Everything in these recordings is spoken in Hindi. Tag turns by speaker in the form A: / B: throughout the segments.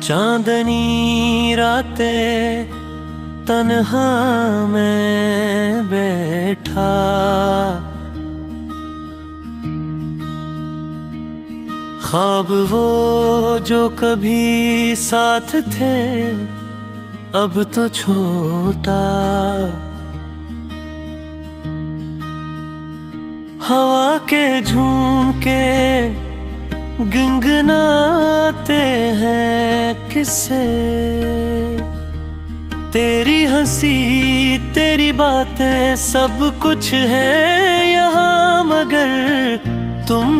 A: चांदनी रातें तन्हा मैं बैठा, ख्वाब वो जो कभी साथ थे अब तो छोटा। हवा के झोंके गुनगुनाते हैं किससे, तेरी हंसी तेरी बातें सब कुछ है यहाँ मगर तुम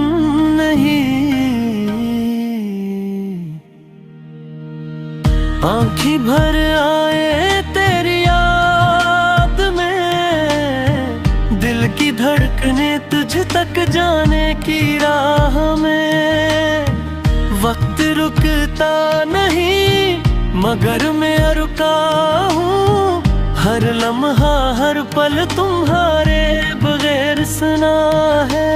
A: नहीं। आँखें भर आए तेरी याद में, दिल की धड़कने तुझ तक जाने की राह में। वक्त रुकता नहीं मगर मैं रुका हूँ, हर लम्हा हर पल तुम्हारे बगैर सुना है।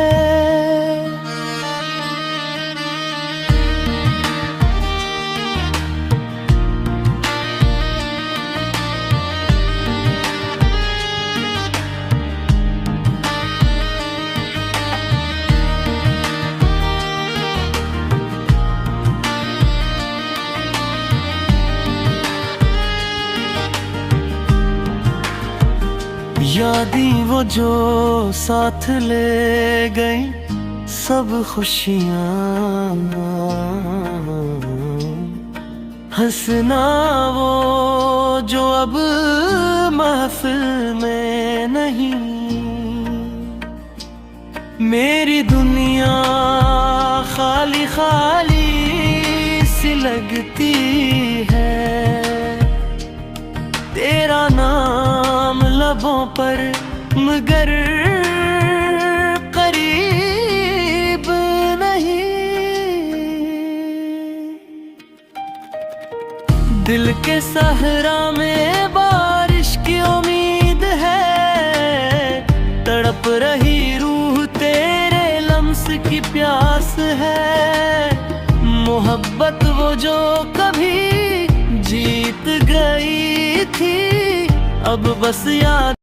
A: यादें वो जो साथ ले गई सब खुशियाँ, हंसना वो जो अब महफिल में नहीं। मेरी दुनिया खाली खाली सी लगती है, तेरा नाम लबों पर मगर करीब नहीं। दिल के सहरा में बारिश की उम्मीद है, तड़प रही रूह तेरे लम्स की प्यास है। मोहब्बत वो जो कभी जीत गई थी अब बस याद